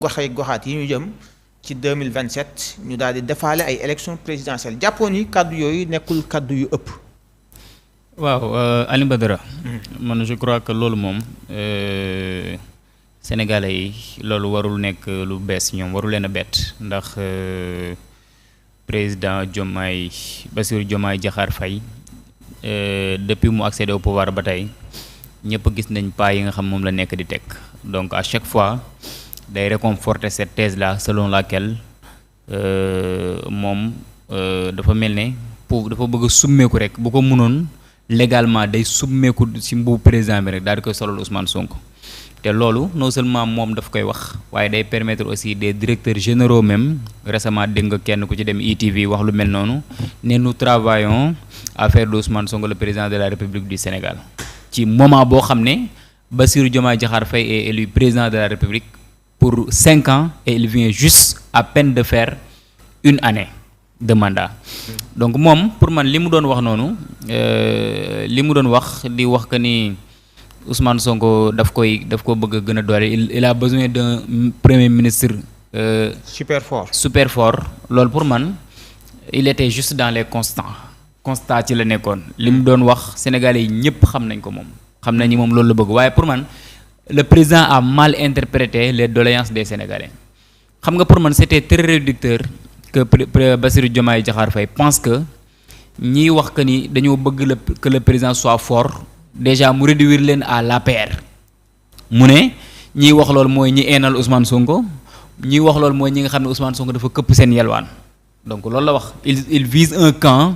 goxaat yi ñu jëm ci 2027 ñu daal di defaale ay élections présidentielles jàppoon yi kàddu yooyu nekkul kàddu yu ëpp. waaw Alioune Badara. man je crois que loolu moom sénégalais yi loolu warul nekk lu bees ñoom warul leen a bett ndax président Bassirou Diomaye Diakhar Faye depuis mu accédé au pouvoir ba tey ñëpp gis nañ pas yi nga xam moom la nekk di teg donc à chaque fois day réconforter cette thèse là selon laquelle moom dafa mel ne dafa bëgg a summeeku rek bu ko mënoon légalement day summeeku ci mbubu président bi rek daal di koy solal Ousmane Sonko te loolu non seulement moom daf koy wax waaye day permettre aussi des directeurs généraux même récemment dégg nga kenn ku ci dem ITV wax lu mel noonu ne nous travaillons à faire de Ousmane Sonko le président de la République du Sénégal ci moment boo xam ne Bassirou Diomaye Diakhar Faye est élu président de la République pour 5 ans et il vient juste à peine de faire une année de mandat donc moom pour man li mu doon wax noonu li mu doon wax di wax que ni Ousmane Sonko daf ko bëgg a gën a doole il a besoin d'un premier ministre super fort loolu pour man il était juste dans les constats ci la nekkoon li mu doon wax Sénégalais yi ñëpp xam nañ ko moom xam nañ ni moom loolu la bëgg waaye pour man le président a mal interprété les doléances des Sénégalais xam nga pour man c'était très réducteur que Bassirou Diomaye Diakhar Faye pense que ñiy wax que ni dañoo bëgg que le président soit fort déjà mu réduire leen à l'APR mu ne ñiy wax loolu mooy ñi eenal Ousmane Sonko ñiy wax loolu mooy ñi nga xam ne Ousmane Sonko dafa këpp seen yelwaan donc loolu la wax il vise un camp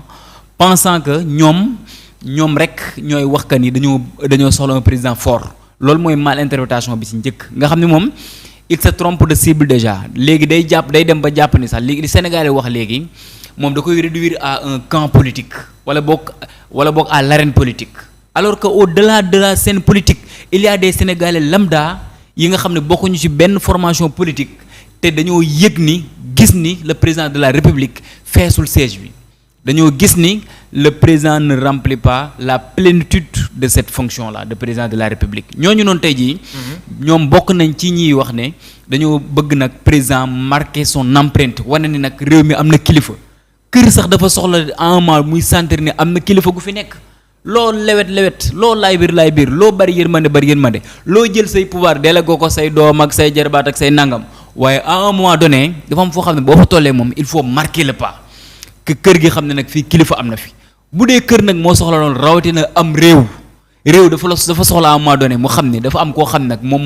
pensant que ñoom rek ñooy wax que ni dañoo soxla un président fort loolu mooy mal interprétation bi ci njëkk nga xam ne moom il se trompe de cible déjà léegi day dem ba jàpp ni sax léegi li Sénégalais wax léegi moom da koy réduire à un camp politique wala boog à l'arène politique alors que au-delà de la scène politique il y a des Sénégalais lambda yi nga xam ne bokkuñu ci benn formation politique te dañoo yëg ni gis ni le président de la République feesul siège bi dañoo gis ni le président ne remplit pas la plénitude de cette fonction-là de président de la République ñooñu noonu tey jii ñoom bokk nañ ci ñiy wax ne dañoo bëgg nag président marquer son empreinte wane ni nag réew mi am na kilifa kër sax dafa soxla en mal muy sentir ne am na kilifa gu fi nekk loo lewet loo laay biir loo bari yërmande loo jël say pouvoir délégué ko say doom ak say jarbaat ak say nangam waaye à un moment donné dafa am foo xam ne boo fa tollee moom il faut marquer le pas que kër gi xam ne nag fii kilifa am na fi bu dee kër nag moo soxla loolu rawatina am réew dafa soxla à un moment donné mu xam ne dafa am koo xam nag moom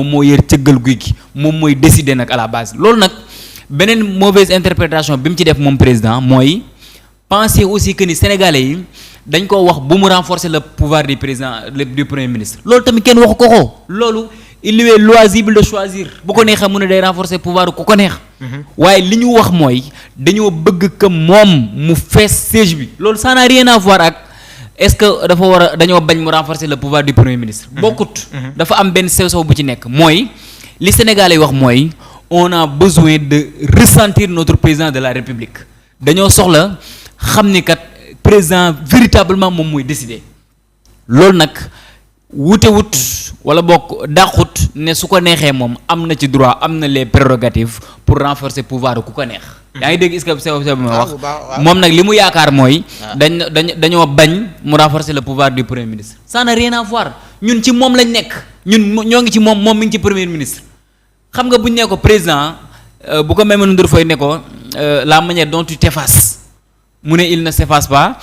moo yër cëggal guy gi moom mooy décider nag à la base loolu nag beneen mauvaise interprétation bi mu ci def moom président mooy penser aussi que ni sénégalais yi dañ ko wax bu mu renforcer le pouvoir du président du premier ministre loolu tamit kenn waxu ko loolu il lui est loisible de choisir bu ko neexee mu ne day renforcer pouvoir ku ko neex waaye li ñu wax mooy dañoo bëgg que moom mu fees siège bi loolu ça n'a rien à voir ak est-ce que dañoo bañ mu renforcer le pouvoir du premier ministre bokkut dafa am benn sew bu ci nekk mooy li sénégalais wax mooy on a besoin de ressentir notre président de la République dañoo soxla xam ni kat président véritablement moom mooy décider loolu nag wut wala bokk dàqut ne su ko neexee moom am na ci droit am na les prérogatives pour renforcer pouvoir ku ko neex yaa ngi dégg est-ce que sew bi ma wax moom nag li mu yaakaar mooy dañoo bañ mu renforcer le pouvoir du premier ministre ça n'a rien à voir ñun ci moom lañ nekk ñun ñoo ngi ci moom mi ngi ci premier ministre xam nga bu ñu ne ko président bu ko Maïmouna Ndour Faye ne ko la manière dont tu t'effaces mu ne il ne s'efface pas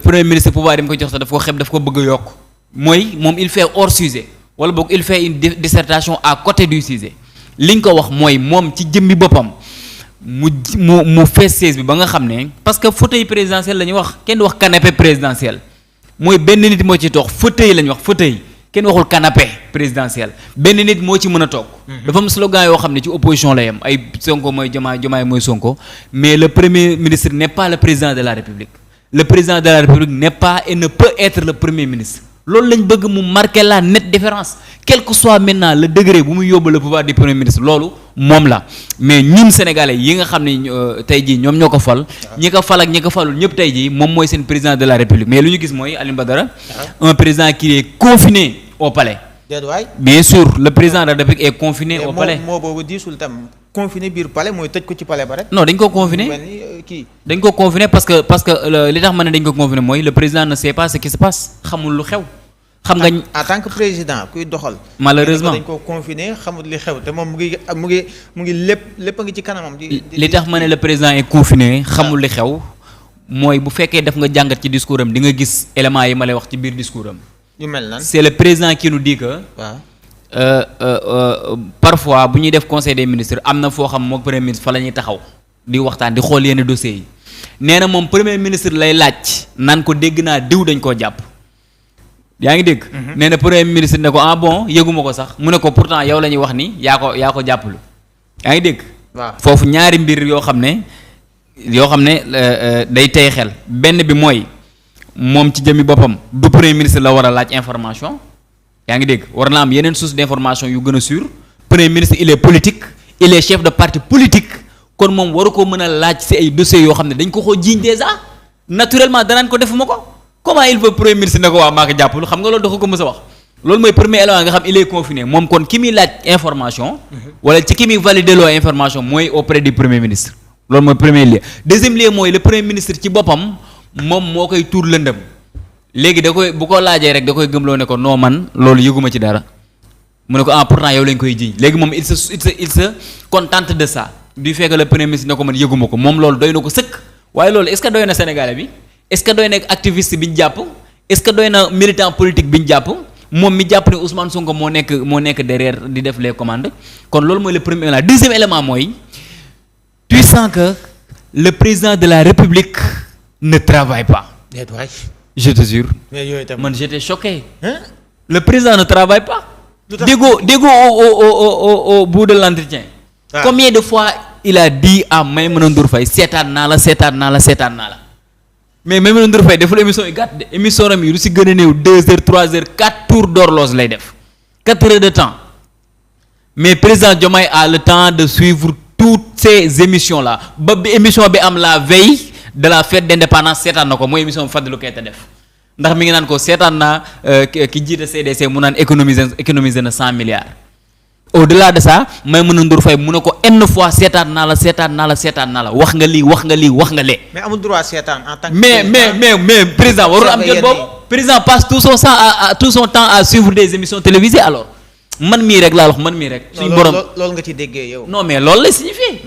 premier ministre pouvoir yi mu ko jox sax daf ko xeeb daf ko bëgg a yokk mooy moom il fait hors sujet wala boog il fait une dissertation à côté du sujet li ñu ko wax mooy moom ci jëmmi boppam mu fees siège bi ba nga xam ne parce que fauteuil présidentiel la ñuy wax kenn du wax canapé présidentiel mooy benn nit moo ci toog fauteuil la ñuy wax fauteuil kenn waxul canapé présidentiel benn nit moo ci mën a toog dafa am slogan yoo xam ne ci opposition la yem ay Sonko mooy Diomaye mooy Sonko mais le premier ministre n'est pas le président de la République le président de la République n'est pas et ne peut être le premier ministre loolu lañ bëgg mu marquer la nette différence quel que soit maintenant le degré bu muy yóbbu le pouvoir du premier ministre loolu moom la mais ñun sénégalais yi nga xam ne tey jii ñoom ñoo ko fal ñi ko fal ak ñi ko falul ñëpp tey jii moom mooy seen président de la République mais lu ñu gis mooy Alioune Badara un président qui est confiné au palais déet waay. bien sûr le président de la République est confiné au palais. moo boobu diisul tam confiné biir palais mooy tëj ko ci palais ba rek. non dañ ko confiné mel ni kii. dañ ko confiné parce que li tax ma ne dañ ko confiné mooy le président ne sait pas ce qui se passe xamul lu xew. xam nga en tant que président kuy doxal. malheureusement dañ ko confiné xamul li xew te moom mu ngi lépp a ngi ci kanamam. li tax ma ne le président est confiné xamul li xew mooy bu fekkee def nga jàngat ci discours am di nga gis éléments yi ma lay wax ci biir discours am. yu mel nan c'est le président qui nous dit que. waaw. parfois bu ñuy def conseil des ministres am na foo xam moom premier ministre fa la ñuy taxaw di waxtaan di xool yenn dossiers yi nee na moom premier ministre lay laaj naan ko dégg naa diw dañ koo jàpp. yaa ngi dégg. nee na premier ministre ne ko ah bon yëguma ko sax mu ne ko pourtant yow la ñuy wax ni yaa ko jàppalu. yaa ngi dégg. waaw foofu ñaari mbir yoo xam ne day tey xel benn bi mooy moom ci jëmmi boppam du premier ministre la war a laaj information. yaa ngi dégg war na am yeneen source d'information yu gën a sûr premier ministre il est politique il est chef de parti politique kon moom waru ko mën a laaj ci ay dossiers yoo xam ne dañ ko jiiñ déjà naturellement danaan ko defuma ko. comment il veut premier ministre ne ko waa maa ko jàppul xam nga loolu dafa ko mës a wax loolu mooy premier élément nga xam il est confiné moom kon ki muy laaj information wala ci ki muy valider loo information mooy auprès du premier ministre loolu mooy premier lieu deuxième lieu mooy le premier ministre ci boppam moom moo koy tuur lëndëm léegi da koy bu ko laajee rek da koy gëmloo ne ko non man loolu yëguma ci dara mu ne ko ah pourtant yow lañ koy jiiñ léegi moom il se contente de ça du fait que le premier ministre ne ko man yëguma ko moom loolu doy na ko sëkk waaye loolu est-ce que doy na Sénégalais bi est-ce que doy na activiste bi ñu jàpp est-ce que doy na militant politique bi ñu jàpp moom mi jàpp ne Ousmane Sonko moo nekk derrière di def les commandes kon loolu mooy le premier élément deuxième élément mooy tu sens que le président de la République ne travaille pas. Je te jure. man j'étais choqué. Le président ne travaille pas. déggoo au bout de l'entretien. Combien de fois il a dit à Maïmouna Ndour Faye seetaan naa la. mais Maïmouna Ndour Faye deful émission yi gàtt de émission am yi lu si gën a néew 2 heures 3 heures 4 tours d'horloge lay def 4 heures de temps mais président Diomaye a le temps de suivre toutes ces émissions là ba bi émission bi am la veille de la fête d'indépendance seetaan na ko mooy émission Fadilou Keita def ndax mi ngi naan ko seetaan naa ki jiite CDC mu naan économiser na 100 milliards. au-delà de ça Maïmouna Ndour Faye mu ne ko une fois seetaan naa la wax nga lii mais amul droit seetaan en tant que mais président warul am jot boobu président passe tout son temps à suivre des émissions télévisées alors man mii rek laa wax suñu borom loolu nga ci déggee yow. non mais loolu la signifie.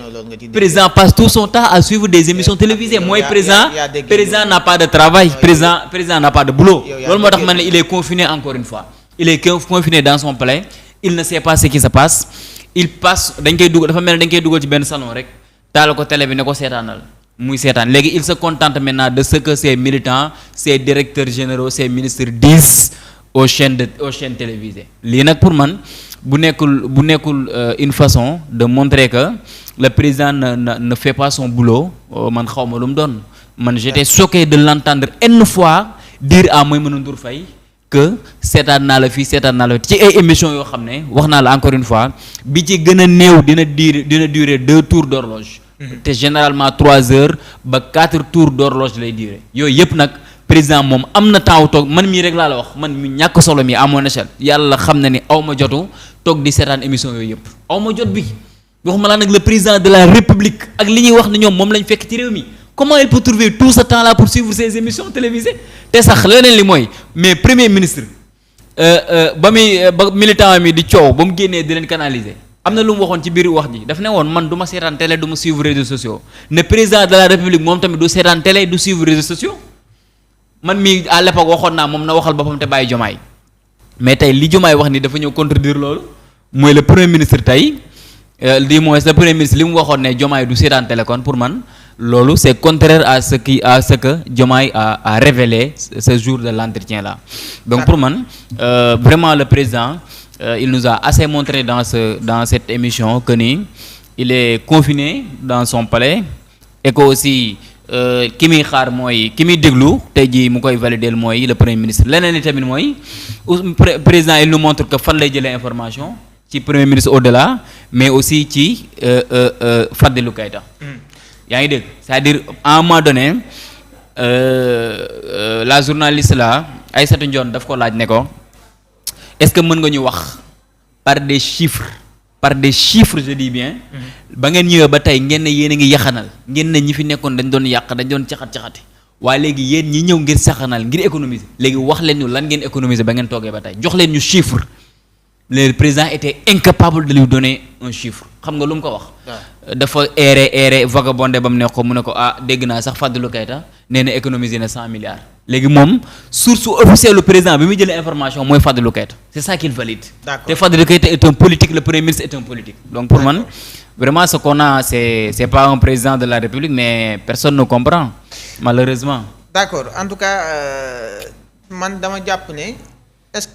président passe tout son temps à suivre des émissions télévisées mooy président n'a pas de travail président n'a pas de boulot loolu moo tax man ne il est confiné encore une fois il est confiné dans son palais. Il ne sait pas ce qui se passe il passe dañ koy dugal ci benn salon rek taal ko télé bi ne ko seetaanal muy seetaan léegi il se contente maintenant de ce que ses militants ses directeurs généraux ses ministres disent aux chaînes télévisées lii nag pour man bu nekkul une façon de montrer que le président ne fait pas son boulot man xawma lu mu doon man j'étais choqué de l'entendre une fois dire à Maïmouna Ndour Faye que seetaan naa la fii ci ay émissions yoo xam ne wax naa la encore une fois bi ci gën a néew dina durer 2 tours d'horloge te généralement 3 heures ba 4 tours d'horloge lay durer yooyu yëpp nag président moom am na temps toog man mii rek laa la wax man mi ñàkk solo mi à mon échelle yàlla xam na ni aw ma jotu toog di seetaan émission yooyu yëpp aw ma jot bi waxuma laa nag le président de la République ak li ñuy wax ne ñoom moom lañ fekk ci réew mi comment il peut trouver tout ce temps-là pour suivre ces émissions télévisées te sax leneen li mooy mais premier ministre ba militant mi di coow ba mu génnee di leen canaliser am na lu mu waxoon ci biir wax ji daf ne woon man du ma seetaan télé du ma suivre réseaux sociaux ne président de la République moom tamit du seetaan télé du suivre réseaux sociaux man mii à l'époque waxoon naa moom na waxal boppam te bàyyi Diomaye mais tey li Diomaye wax ni dafa ñëw contredire loolu mooy le premier ministre tey li mooy le premier ministre li mu waxoon ne Diomaye du seetaan télé kon pour man loolu c'est contraire à ce que Diomaye a révélé ce jour de l'entretien là donc pour man vraiment le président il nous a assez montré dans cette émission que ni il est confiné dans son palais et que aussi ki muy xaar mooy ki muy déglu tey jii mu koy valider mooy le premier ministre leneen li tamit mooy président il nous montre que fan lay jëlee information ci premier ministre au-delà mais aussi ci Fadilou Keita yaa ngi dégg c'est-à-dire à un moment donné la journaliste là Aïssatou Ndione daf ko laaj ne ko est-ce que mën nga ñu wax par des chiffres je dis bien. ba ngeen ñëwee ba tey ngeen ne yéen a ngi yaxanal ngeen ne ñi fi nekkoon dañ doon yàq dañ doon caxat-caxati waaye léegi yéen ñi ñëw ngir saxanal ngir économiser léegi wax leen ñu lan ngeen économiser ba ngeen toogee ba tey jox leen ñu chiffre. Le président était incapable de lui donner un chiffre xam nga lu mu ko wax. dafa erré vagabondé ba mu ne ko ah dégg naa sax Fadilou Keita nee na économiser na 100 milliards. léegi moom source officielle lu président bi muy jëlee information mooy Fadilou Keita c'est ça qu'il valide. D'accord. te Fadilou Keita est un politique, le premier ministre est un politique. donc pour man vraiment ce qu'on a c'est pas un président de la République mais personne ne comprend malheureusement. D'accord en tout cas man dama jàpp ne est-ce que